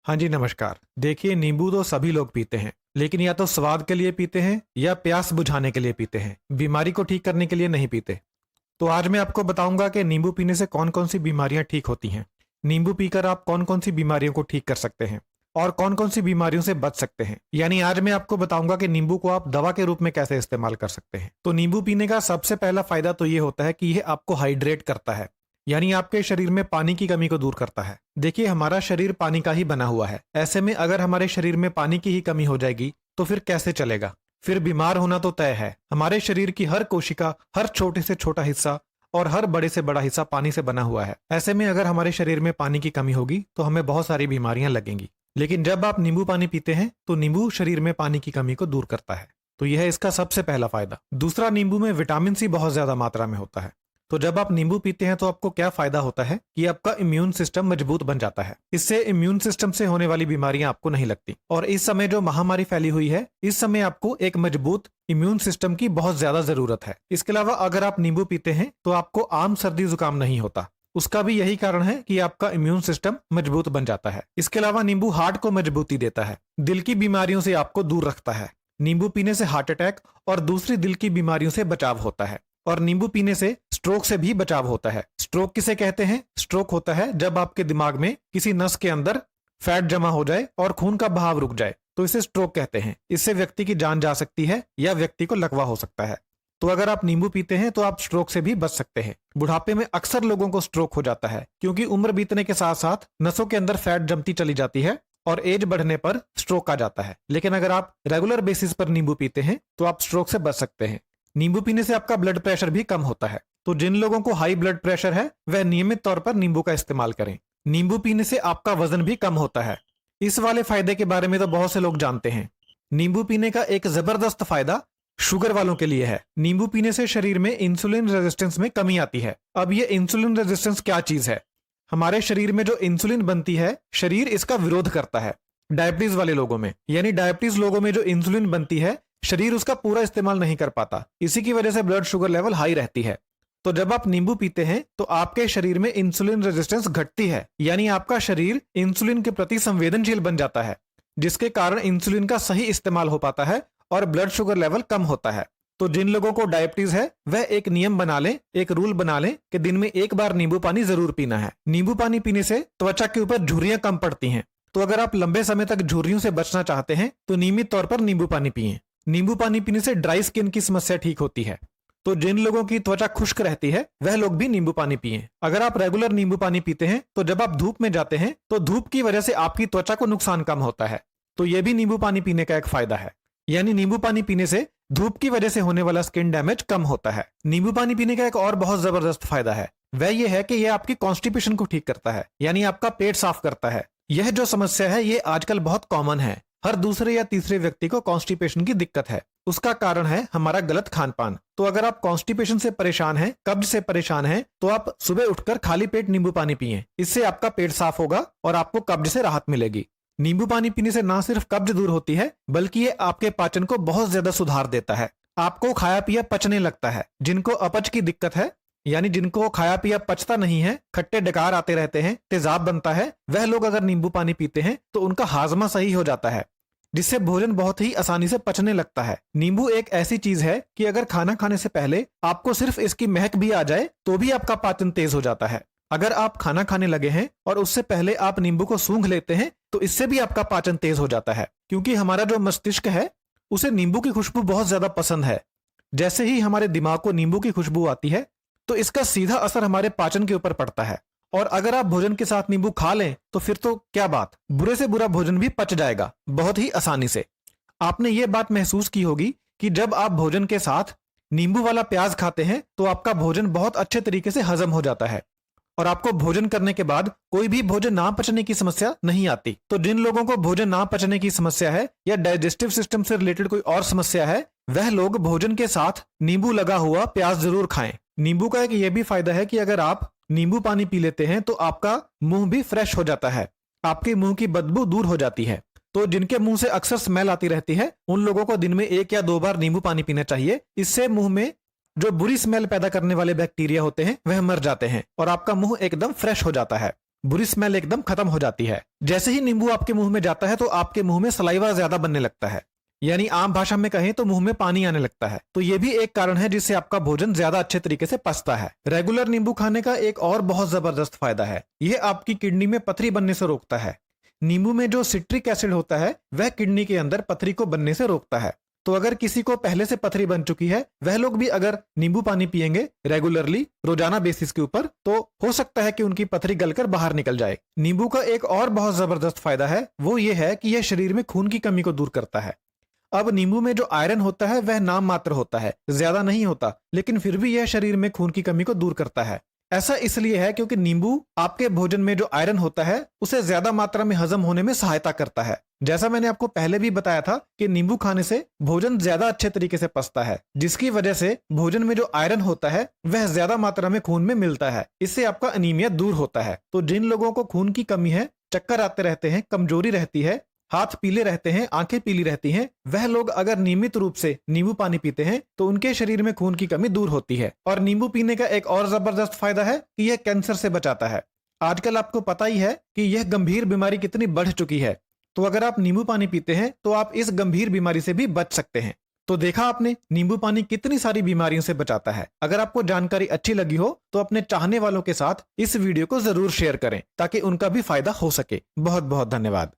हाँ जी, नमस्कार। देखिए, नींबू तो सभी लोग पीते हैं, लेकिन या तो स्वाद के लिए पीते हैं या प्यास बुझाने के लिए पीते हैं। बीमारी को ठीक करने के लिए नहीं पीते। तो आज मैं आपको बताऊंगा कि नींबू पीने से कौन-कौन सी बीमारियां ठीक होती हैं। नींबू पीकर आप कौन-कौन सी बीमारियों को ठीक कर सकते हैं और कौन-कौन सी बीमारियों से बच सकते हैं। यानी आज मैं आपको बताऊंगा कि नींबू को आप दवा के रूप में कैसे इस्तेमाल कर सकते हैं। तो नींबू पीने का सबसे पहला फायदा तो ये होता है कि यह आपको हाइड्रेट करता है, यानी आपके शरीर में पानी की कमी को दूर करता है। देखिए, हमारा शरीर पानी का ही बना हुआ है। ऐसे में अगर हमारे शरीर में पानी की ही कमी हो जाएगी तो फिर कैसे चलेगा। फिर बीमार होना तो तय है। हमारे शरीर की हर कोशिका, हर छोटे से छोटा हिस्सा और हर बड़े से बड़ा हिस्सा पानी से बना हुआ है। ऐसे में अगर हमारे शरीर में पानी की कमी होगी तो हमें बहुत सारी बीमारियां लगेंगी। लेकिन जब आप नींबू पानी पीते हैं तो नींबू शरीर में पानी की कमी को दूर करता है। तो यह है इसका सबसे पहला फायदा। दूसरा, नींबू में विटामिन सी बहुत ज्यादा मात्रा में होता है। तो जब आप नींबू पीते हैं तो आपको क्या फायदा होता है कि आपका इम्यून सिस्टम मजबूत बन जाता है। इससे इम्यून सिस्टम से होने वाली बीमारियां आपको नहीं लगती। और इस समय जो महामारी फैली हुई है, इस समय आपको एक मजबूत इम्यून सिस्टम की बहुत ज्यादा जरूरत है। इसके अलावा अगर आप नींबू पीते हैं तो आपको आम सर्दी जुकाम नहीं होता। उसका भी यही कारण है कि आपका इम्यून सिस्टम मजबूत बन जाता है। इसके अलावा नींबू हार्ट को मजबूती देता है, दिल की बीमारियों से आपको दूर रखता है। नींबू पीने से हार्ट अटैक और दूसरी दिल की बीमारियों से बचाव होता है। और नींबू पीने से स्ट्रोक से भी बचाव होता है। स्ट्रोक किसे कहते हैं? स्ट्रोक होता है जब आपके दिमाग में किसी नस के अंदर फैट जमा हो जाए और खून का बहाव रुक जाए, तो इसे स्ट्रोक कहते हैं। इससे व्यक्ति की जान जा सकती है या व्यक्ति को लकवा हो सकता है। तो अगर आप नींबू पीते हैं तो आप स्ट्रोक से भी बच सकते हैं। बुढ़ापे में अक्सर लोगों को स्ट्रोक हो जाता है क्योंकि उम्र बीतने के साथ साथ नसों के अंदर फैट जमती चली जाती है और एज बढ़ने पर स्ट्रोक आ जाता है। लेकिन अगर आप रेगुलर बेसिस पर नींबू पीते हैं तो आप स्ट्रोक से बच सकते हैं। नींबू पीने से आपका ब्लड प्रेशर भी कम होता है। तो जिन लोगों को हाई ब्लड प्रेशर है वह नियमित तौर पर नींबू का इस्तेमाल करें। नींबू पीने से आपका वजन भी कम होता है। इस वाले फायदे के बारे में तो बहुत से लोग जानते हैं। नींबू पीने का एक जबरदस्त फायदा शुगर वालों के लिए है। नींबू पीने से शरीर में इंसुलिन रेजिस्टेंस में कमी आती है। अब ये इंसुलिन रेजिस्टेंस क्या चीज है? हमारे शरीर में जो इंसुलिन बनती है, शरीर इसका विरोध करता है। डायबिटीज वाले लोगों में, यानी डायबिटीज लोगों में जो इंसुलिन बनती है, शरीर उसका पूरा इस्तेमाल नहीं कर पाता। इसी की वजह से ब्लड शुगर लेवल हाई रहती है। तो जब आप नींबू पीते हैं तो आपके शरीर में इंसुलिन रेजिस्टेंस घटती है, यानी आपका शरीर इंसुलिन के प्रति संवेदनशील बन जाता है, जिसके कारण इंसुलिन का सही इस्तेमाल हो पाता है और ब्लड शुगर लेवल कम होता है। तो जिन लोगों को डायबिटीज है वह एक नियम बना लें, एक रूल बना लें कि दिन में एक बार नींबू पानी जरूर पीना है। नींबू पानी पीने से त्वचा के ऊपर झुर्रियां कम पड़ती हैं। तो अगर आप लंबे समय तक झुर्रियों से बचना चाहते हैं तो नियमित तौर पर नींबू पानी पिएं। नींबू पानी पीने से ड्राई स्किन की समस्या ठीक होती है। तो जिन लोगों की त्वचा खुश्क रहती है वह लोग भी नींबू पानी पिएं। अगर आप रेगुलर नींबू पानी पीते हैं तो जब आप धूप में जाते हैं तो धूप की वजह से आपकी त्वचा को नुकसान कम होता है। तो यह भी नींबू पानी पीने का एक फायदा है। यानी नींबू पानी पीने से धूप की वजह से होने वाला स्किन डैमेज कम होता है। नींबू पानी पीने का एक और बहुत जबरदस्त फायदा है, वह यह है कि यह आपकी कॉन्स्टिपेशन को ठीक करता है, यानी आपका पेट साफ करता है। यह जो समस्या है ये आजकल बहुत कॉमन है। हर दूसरे या तीसरे व्यक्ति को कॉन्स्टिपेशन की दिक्कत है। उसका कारण है हमारा गलत खान पान। तो अगर आप कॉन्स्टिपेशन से परेशान हैं, कब्ज से परेशान हैं, तो आप सुबह उठकर खाली पेट नींबू पानी पिएं। इससे आपका पेट साफ होगा और आपको कब्ज से राहत मिलेगी। नींबू पानी पीने से ना सिर्फ कब्ज दूर होती है बल्कि ये आपके पाचन को बहुत ज्यादा सुधार देता है। आपको खाया पिया पचने लगता है। जिनको अपच की दिक्कत है, यानी जिनको खाया पिया पचता नहीं है, खट्टे डकार आते रहते हैं, तेजाब बनता है, वह लोग अगर नींबू पानी पीते हैं तो उनका हाजमा सही हो जाता है, जिससे भोजन बहुत ही आसानी से पचने लगता है। नींबू एक ऐसी चीज है कि अगर खाना खाने से पहले आपको सिर्फ इसकी महक भी आ जाए तो भी आपका पाचन तेज हो जाता है। अगर आप खाना खाने लगे हैं और उससे पहले आप नींबू को सूंघ लेते हैं तो इससे भी आपका पाचन तेज हो जाता है, क्योंकि हमारा जो मस्तिष्क है उसे नींबू की खुशबू बहुत ज्यादा पसंद है। जैसे ही हमारे दिमाग को नींबू की खुशबू आती है तो इसका सीधा असर हमारे पाचन के ऊपर पड़ता है। और अगर आप भोजन के साथ नींबू खा लें तो फिर तो क्या बात, बुरे से बुरा भोजन भी पच जाएगा बहुत ही आसानी से। आपने ये बात महसूस की होगी कि जब आप भोजन के साथ नींबू वाला प्याज खाते हैं तो आपका भोजन बहुत अच्छे तरीके से हजम हो जाता है और आपको भोजन करने के बाद कोई भी भोजन ना पचने की समस्या नहीं आती। तो जिन लोगों को भोजन ना पचने की समस्या है या डाइजेस्टिव सिस्टम से रिलेटेड कोई और समस्या है, वह लोग भोजन के साथ नींबू लगा हुआ प्याज जरूर खाएं। नींबू का एक यह भी फायदा है कि अगर आप नींबू पानी पी लेते हैं तो आपका मुंह भी फ्रेश हो जाता है, आपके मुंह की बदबू दूर हो जाती है। तो जिनके मुंह से अक्सर स्मेल आती रहती है उन लोगों को दिन में 1 या 2 बार नींबू पानी पीना चाहिए। इससे मुंह में जो बुरी स्मेल पैदा करने वाले बैक्टीरिया होते हैं वह मर जाते हैं और आपका मुंह एकदम फ्रेश हो जाता है। बुरी स्मेल एकदम खत्म हो जाती है। जैसे ही नींबू आपके मुंह में जाता है तो आपके मुंह में सलाइवा ज्यादा बनने लगता है, यानी आम भाषा में कहें तो मुंह में पानी आने लगता है। तो ये भी एक कारण है जिससे आपका भोजन ज्यादा अच्छे तरीके से पचता है। रेगुलर नींबू खाने का एक और बहुत जबरदस्त फायदा है, यह आपकी किडनी में पथरी बनने से रोकता है। नींबू में जो सिट्रिक एसिड होता है वह किडनी के अंदर पथरी को बनने से रोकता है। तो अगर किसी को पहले से पथरी बन चुकी है, वह लोग भी अगर नींबू पानी पिएंगे रेगुलरली रोजाना बेसिस के ऊपर, तो हो सकता है कि उनकी पथरी गलकर बाहर निकल जाए। नींबू का एक और बहुत जबरदस्त फायदा है, वो ये है कि यह शरीर में खून की कमी को दूर करता है। अब नींबू में जो आयरन होता है वह नाम मात्र होता है, ज्यादा नहीं होता, लेकिन फिर भी यह शरीर में खून की कमी को दूर करता है। ऐसा इसलिए है क्योंकि नींबू आपके भोजन में जो आयरन होता है उसे ज्यादा मात्रा में हजम होने में सहायता करता है। जैसा मैंने आपको पहले भी बताया था कि नींबू खाने से भोजन ज्यादा अच्छे तरीके से पचता है, जिसकी वजह से भोजन में जो आयरन होता है वह ज्यादा मात्रा में खून में मिलता है। इससे आपका अनीमिया दूर होता है। तो जिन लोगों को खून की कमी है, चक्कर आते रहते हैं, कमजोरी रहती है, हाथ पीले रहते हैं, आंखें पीली रहती हैं, वह लोग अगर नियमित रूप से नींबू पानी पीते हैं तो उनके शरीर में खून की कमी दूर होती है। और नींबू पीने का एक और जबरदस्त फायदा है कि यह कैंसर से बचाता है। आजकल आपको पता ही है कि यह गंभीर बीमारी कितनी बढ़ चुकी है, तो अगर आप नींबू पानी पीते हैं तो आप इस गंभीर बीमारी से भी बच सकते हैं। तो देखा आपने, नींबू पानी कितनी सारी बीमारियों से बचाता है। अगर आपको जानकारी अच्छी लगी हो तो अपने चाहने वालों के साथ इस वीडियो को जरूर शेयर करें ताकि उनका भी फायदा हो सके। बहुत बहुत धन्यवाद।